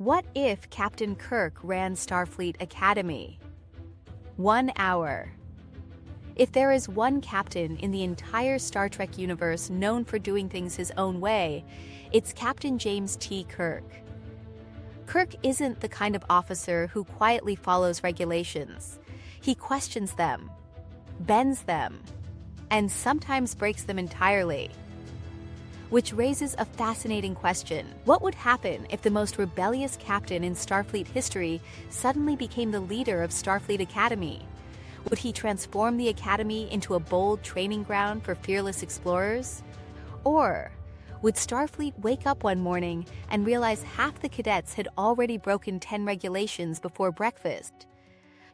What if Captain Kirk ran Starfleet Academy? 1 hour. If there is one captain in the entire Star Trek universe known for doing things his own way, it's Captain James T. Kirk. Kirk isn't the kind of officer who quietly follows regulations. He questions them, bends them, and sometimes breaks them entirely. Which raises a fascinating question. What would happen if the most rebellious captain in Starfleet history suddenly became the leader of Starfleet Academy? Would he transform the Academy into a bold training ground for fearless explorers? Or would Starfleet wake up one morning and realize half the cadets had already broken 10 regulations before breakfast?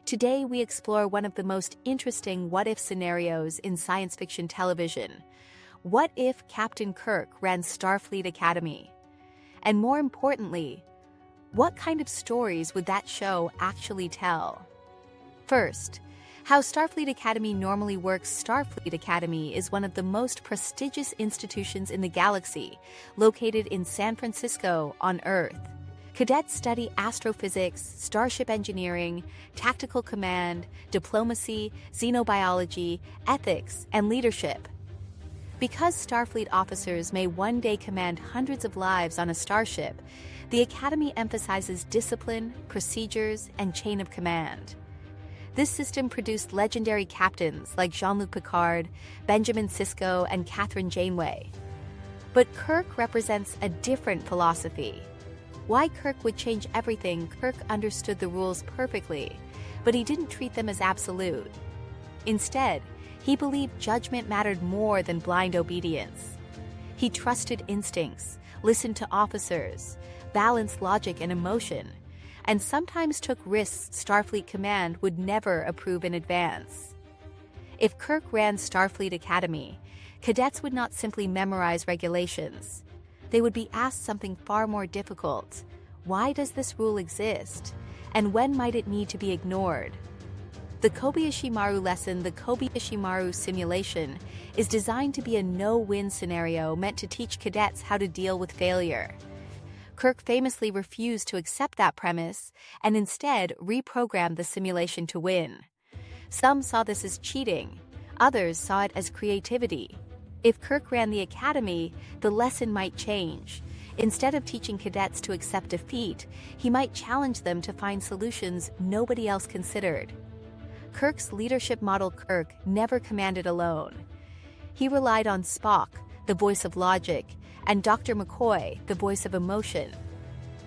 Today we explore one of the most interesting what-if scenarios in science fiction television. What if Captain Kirk ran Starfleet Academy? And more importantly, what kind of stories would that show actually tell? First, how Starfleet Academy normally works. Starfleet Academy is one of the most prestigious institutions in the galaxy, located in San Francisco on Earth. Cadets study astrophysics, starship engineering, tactical command, diplomacy, xenobiology, ethics, and leadership. Because Starfleet officers may one day command hundreds of lives on a starship, the Academy emphasizes discipline, procedures, and chain of command. This system produced legendary captains like Jean-Luc Picard, Benjamin Sisko, and Catherine Janeway. But Kirk represents a different philosophy. Why Kirk would change everything? Kirk understood the rules perfectly, but he didn't treat them as absolute. Instead, he believed judgment mattered more than blind obedience. He trusted instincts, listened to officers, balanced logic and emotion, and sometimes took risks Starfleet Command would never approve in advance. If Kirk ran Starfleet Academy, cadets would not simply memorize regulations. They would be asked something far more difficult. Why does this rule exist? And when might it need to be ignored? The Kobayashi-Maru lesson, the Kobayashi-Maru simulation, is designed to be a no-win scenario meant to teach cadets how to deal with failure. Kirk famously refused to accept that premise and instead reprogrammed the simulation to win. Some saw this as cheating, others saw it as creativity. If Kirk ran the Academy, the lesson might change. Instead of teaching cadets to accept defeat, he might challenge them to find solutions nobody else considered. Kirk's leadership model. Kirk never commanded alone. He relied on Spock, the voice of logic, and Dr. McCoy, the voice of emotion.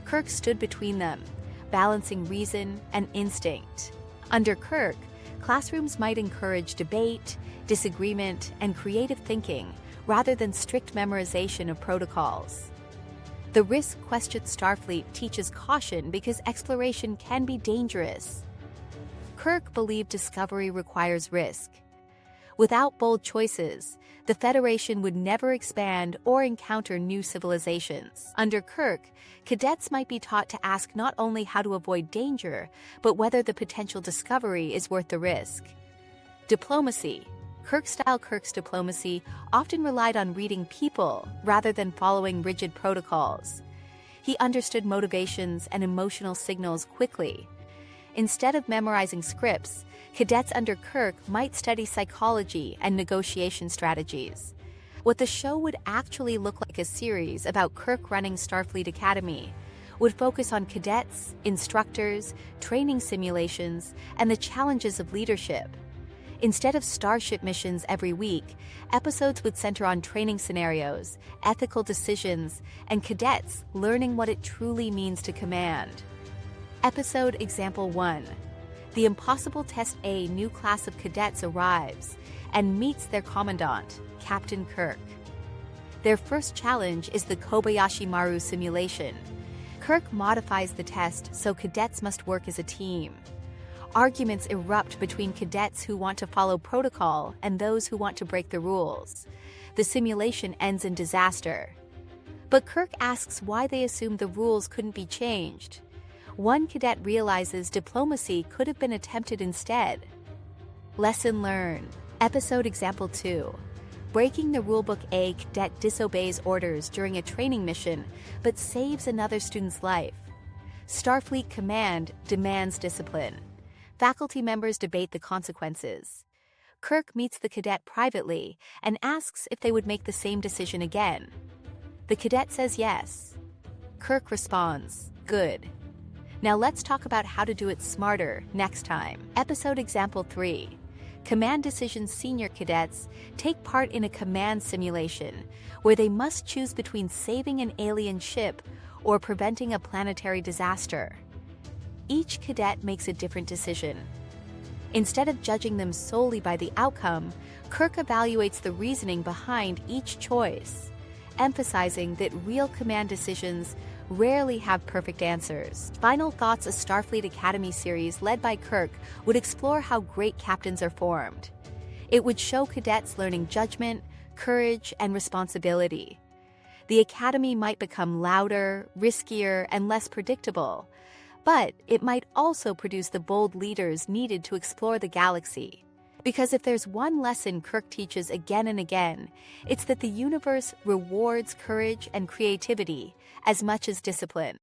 Kirk stood between them, balancing reason and instinct. Under Kirk, classrooms might encourage debate, disagreement, and creative thinking rather than strict memorization of protocols. The risk question. Starfleet teaches caution because exploration can be dangerous. Kirk believed discovery requires risk. Without bold choices, the Federation would never expand or encounter new civilizations. Under Kirk, cadets might be taught to ask not only how to avoid danger, but whether the potential discovery is worth the risk. Diplomacy. Kirk's diplomacy often relied on reading people rather than following rigid protocols. He understood motivations and emotional signals quickly. Instead of memorizing scripts, cadets under Kirk might study psychology and negotiation strategies. What the show would actually look like, a series about Kirk running Starfleet Academy, would focus on cadets, instructors, training simulations, and the challenges of leadership. Instead of starship missions every week, episodes would center on training scenarios, ethical decisions, and cadets learning what it truly means to command. Episode Example 1. The Impossible Test. A new class of cadets arrives and meets their commandant, Captain Kirk. Their first challenge is the Kobayashi-Maru simulation. Kirk modifies the test so cadets must work as a team. Arguments erupt between cadets who want to follow protocol and those who want to break the rules. The simulation ends in disaster. But Kirk asks why they assumed the rules couldn't be changed. One cadet realizes diplomacy could have been attempted instead. Lesson learned. Episode Example 2. Breaking the rulebook. A cadet disobeys orders during a training mission, but saves another student's life. Starfleet Command demands discipline. Faculty members debate the consequences. Kirk meets the cadet privately and asks if they would make the same decision again. The cadet says yes. Kirk responds, "Good. Now let's talk about how to do it smarter next time." Episode Example 3. Command Decisions. Senior cadets take part in a command simulation where they must choose between saving an alien ship or preventing a planetary disaster. Each cadet makes a different decision. Instead of judging them solely by the outcome, Kirk evaluates the reasoning behind each choice, emphasizing that real command decisions rarely have perfect answers. Final Thoughts. A Starfleet Academy series led by Kirk would explore how great captains are formed. It would show cadets learning judgment, courage, and responsibility. The Academy might become louder, riskier, and less predictable, but it might also produce the bold leaders needed to explore the galaxy. Because if there's one lesson Kirk teaches again and again, it's that the universe rewards courage and creativity as much as discipline.